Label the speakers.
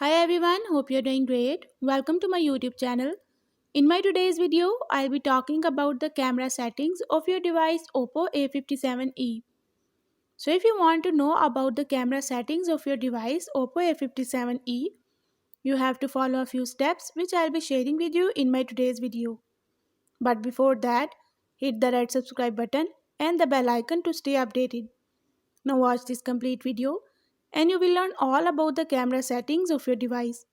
Speaker 1: Hi everyone, hope you're doing great. Welcome to my YouTube channel. In my today's video, I'll be talking about the camera settings of your device Oppo A57e. So if you want to know about the camera settings of your device Oppo A57e, you have to follow a few steps which I'll be sharing with you in my today's video. But before that, hit the red subscribe button and the bell icon to stay updated. Now watch this complete video and you will learn all about the camera settings of your device.